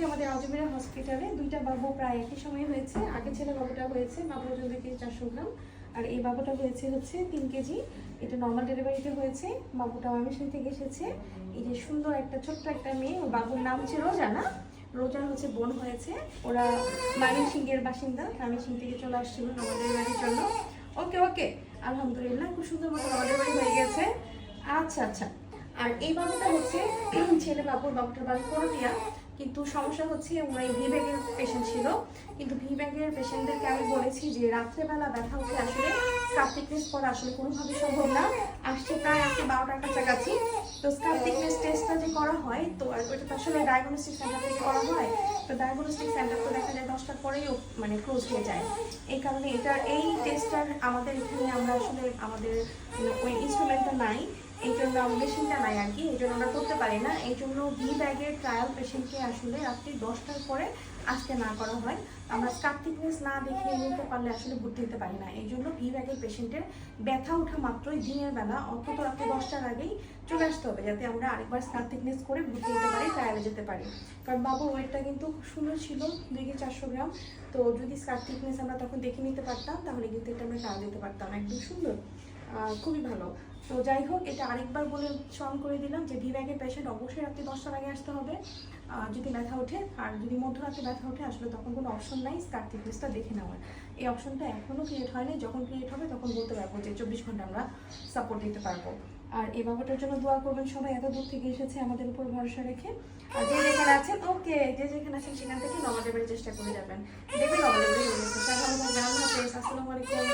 আমাদের আজমিরা হসপিটালে দুইটা বাবু প্রায় একই সময় হয়েছে। আগে ছেলে বাবুটা হয়েছে, বাবুর ওজন 2 কেজি 400 গ্রাম, আর এই বাবুটা হয়েছে 3 কেজি। এটা নর্মাল ডেলিভারিতে হয়েছে। বাবুটা ময়মনসিংহ থেকে এসেছে। এই যে সুন্দর একটা ছোট্ট একটা মেয়ে, ওর বাবুর নাম হচ্ছে রোজানা। রোজার বোন হয়েছে। ওরা ময়মনসিংহের বাসিন্দা, ময়মনসিংহ থেকে চলে আসছিল নর্মাল ডেলিভারির জন্য। ওকে ওকে, আলহামদুলিল্লাহ খুব সুন্দর মতো নর্মাল ডেলিভারি হয়ে গেছে। আচ্ছা আচ্ছা। আর এই বাবুটা ছেলে বাবুটার বাড়ি করটিয়া, কিন্তু সমস্যা হচ্ছে ওরা ভি ব্যাগের পেশেন্ট ছিল। কিন্তু ভি ব্যাগের পেশেন্টদেরকে আমি বলেছি যে রাত্রেবেলা ব্যথা উঠে আসলে স্কার থিকনেস করা আসলে কোনোভাবে সম্ভব না। আসছে প্রায় আজকে 12টার কাছাকাছি। তো স্কার থিকনেস টেস্টটা যে করা হয়, তো ওইটা তো আসলে ডায়াগনস্টিক সেন্টার থেকে করা হয়। তো ডায়াগনস্টিক সেন্টার তো দেখা যায় 10টার পরেই ক্লোজ হয়ে যায়। এই কারণে এই টেস্টটার আমাদের এখানে আমরা আসলে আমাদের ওই ইনস্ট্রুমেন্টটা নাই, এই জন্য মেশিনটা নাই আর কি, এই জন্য আমরা করতে পারি না। এই জন্য ভি ব্যাগের ট্রায়াল পেশেন্টকে আসলে রাত্রি 10টার পরে আসতে না করা হয়। আমরা স্কার থিকনেস না দেখে নিতে পারলে আসলে ভর্তি দিতে পারি না। এই জন্য ভি ব্যাগের পেশেন্টের ব্যথা ওঠা মাত্রই দিনের বেলা অন্তত রাত্রি 10টার আগেই চলে আসতে হবে, যাতে আমরা আরেকবার স্কার থিকনেস করে ভর্তি দিতে পারি, ট্রায়ালে যেতে পারি। কারণ বাবুর ওয়েটটা কিন্তু খুব সুন্দর ছিল, 2 কেজি 400 গ্রাম। তো যদি স্কার থিকনেস আমরা তখন দেখে নিতে পারতাম, তাহলে কিন্তু এটা আমরা ট্রায়াল দিতে পারতাম। একদম সুন্দর, খুবই ভালো। তো যাই হোক, এটা আরেকবার বলে স্মরণ করে দিলাম যে ভি ব্যাগের পেশেন্ট অবশ্যই রাত্রি 10টার আগে আসতে হবে যদি ব্যথা ওঠে। আর যদি মধ্যরাতে ব্যথা ওঠে আসলে তখন কোনো অপশন নাই স্কার থিকনেসটা দেখে নেওয়ার। এই অপশনটা এখনও ক্রিয়েট হয়নি। যখন ক্রিয়েট হবে তখন বলতে পারবো যে 24 ঘন্টা আমরা সাপোর্ট দিতে পারবো। আর এই বাবুটার জন্য দোয়া করবেন সবাই, এত দূর থেকে এসেছে আমাদের উপর ভরসা রেখে। আর যে যেখানে আছেন, ওকে, যে যেখানে আছেন সেখান থেকে নর্মাল ডেলিভারির চেষ্টা করে যাবেন। দেখবেন নর্মাল ডেলিভারি হয়ে গেছে। ভালো থাকবেন, আল্লাহ হাফেজ, আসসালামু আলাইকুম।